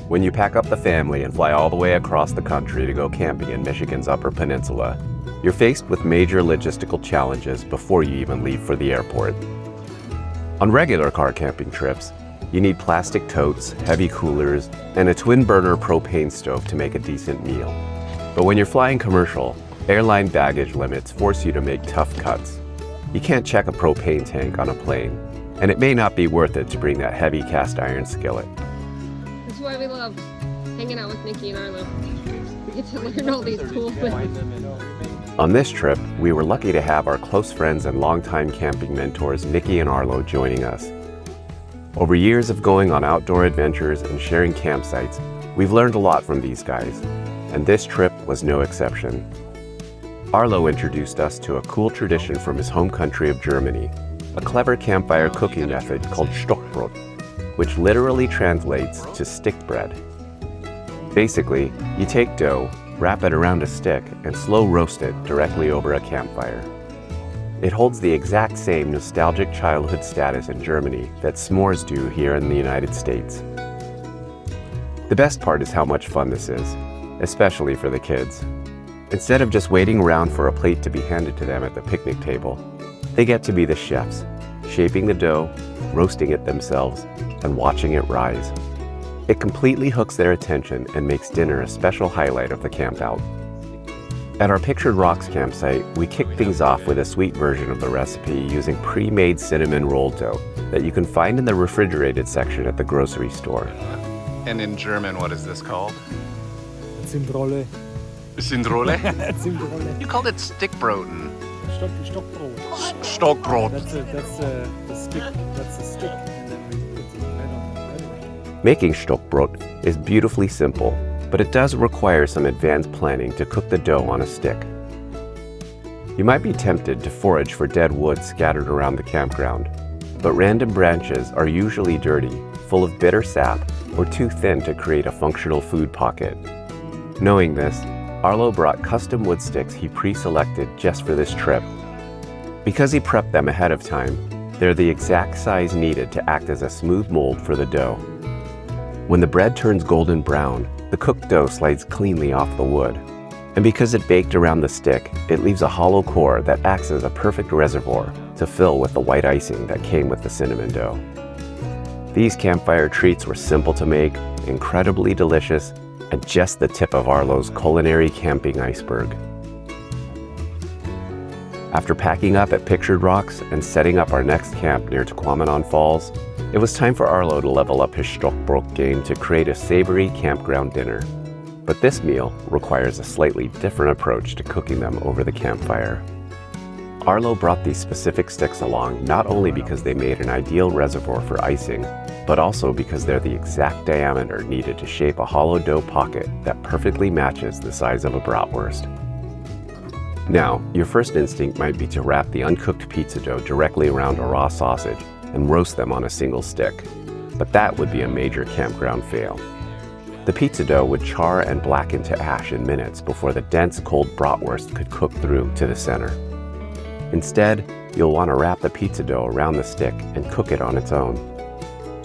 When you pack up the family and fly all the way across the country to go camping in Michigan's Upper Peninsula, you're faced with major logistical challenges before you even leave for the airport. On regular car camping trips, you need plastic totes, heavy coolers, and a twin-burner propane stove to make a decent meal. But when you're flying commercial, airline baggage limits force you to make tough cuts. You can't check a propane tank on a plane, and it may not be worth it to bring that heavy cast iron skillet. That's why we love hanging out with Nikki and Arlo. We get to learn all these cool things. On this trip, we were lucky to have our close friends and longtime camping mentors, Nikki and Arlo, joining us. Over years of going on outdoor adventures and sharing campsites, we've learned a lot from these guys, and this trip was no exception. Arlo introduced us to a cool tradition from his home country of Germany, a clever campfire cooking method called Stockbrot, which literally translates to stick bread. Basically, you take dough, wrap it around a stick, and slow roast it directly over a campfire. It holds the exact same nostalgic childhood status in Germany that s'mores do here in the United States. The best part is how much fun this is, especially for the kids. Instead of just waiting around for a plate to be handed to them at the picnic table, they get to be the chefs, shaping the dough, roasting it themselves, and watching it rise. It completely hooks their attention and makes dinner a special highlight of the campout. At our Pictured Rocks campsite, we kick things off with a sweet version of the recipe using pre-made cinnamon roll dough that you can find in the refrigerated section at the grocery store. And in German, what is this called? Zimtrolle. Sindrole? Zimtrolle. You called it Stickbroten. Stockbrot. Stockbrot. That's the stick. That's the stick. And then we put the bread on the bread. Making Stockbrot is beautifully simple, but it does require some advanced planning to cook the dough on a stick. You might be tempted to forage for dead wood scattered around the campground, but random branches are usually dirty, full of bitter sap, or too thin to create a functional food pocket. Knowing this, Arlo brought custom wood sticks he pre-selected just for this trip. Because he prepped them ahead of time, they're the exact size needed to act as a smooth mold for the dough. When the bread turns golden brown, the cooked dough slides cleanly off the wood. And because it baked around the stick, it leaves a hollow core that acts as a perfect reservoir to fill with the white icing that came with the cinnamon dough. These campfire treats were simple to make, incredibly delicious, and just the tip of Arlo's culinary camping iceberg. After packing up at Pictured Rocks and setting up our next camp near Tahquamenon Falls, it was time for Arlo to level up his Stockbrot game to create a savory campground dinner. But this meal requires a slightly different approach to cooking them over the campfire. Arlo brought these specific sticks along not only because they made an ideal reservoir for icing, but also because they're the exact diameter needed to shape a hollow dough pocket that perfectly matches the size of a bratwurst. Now, your first instinct might be to wrap the uncooked pizza dough directly around a raw sausage and roast them on a single stick, but that would be a major campground fail. The pizza dough would char and blacken to ash in minutes before the dense cold bratwurst could cook through to the center. Instead, you'll want to wrap the pizza dough around the stick and cook it on its own.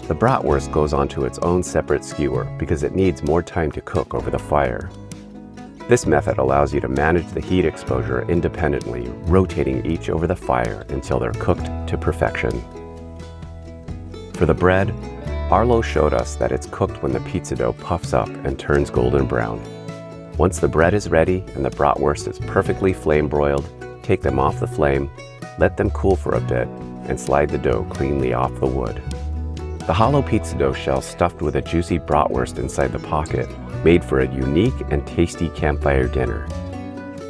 The bratwurst goes onto its own separate skewer because it needs more time to cook over the fire. This method allows you to manage the heat exposure independently, rotating each over the fire until they're cooked to perfection. For the bread, Arlo showed us that it's cooked when the pizza dough puffs up and turns golden brown. Once the bread is ready and the bratwurst is perfectly flame broiled, take them off the flame, let them cool for a bit, and slide the dough cleanly off the wood. The hollow pizza dough shell stuffed with a juicy bratwurst inside the pocket made for a unique and tasty campfire dinner.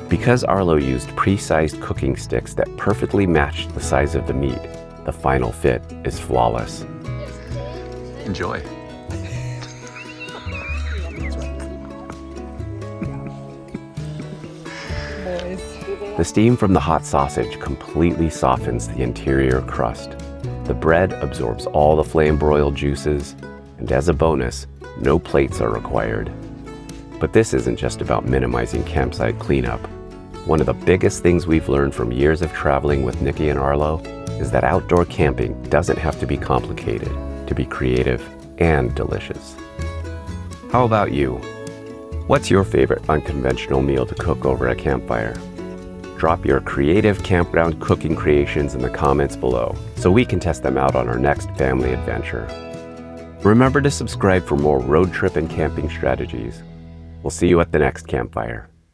Because Arlo used pre-sized cooking sticks that perfectly matched the size of the meat, the final fit is flawless. Enjoy. The steam from the hot sausage completely softens the interior crust. The bread absorbs all the flame-broiled juices, and as a bonus, no plates are required. But this isn't just about minimizing campsite cleanup. One of the biggest things we've learned from years of traveling with Nikki and Arlo is that outdoor camping doesn't have to be complicated to be creative and delicious. How about you? What's your favorite unconventional meal to cook over a campfire? Drop your creative campground cooking creations in the comments below so we can test them out on our next family adventure. Remember to subscribe for more road trip and camping strategies. We'll see you at the next campfire.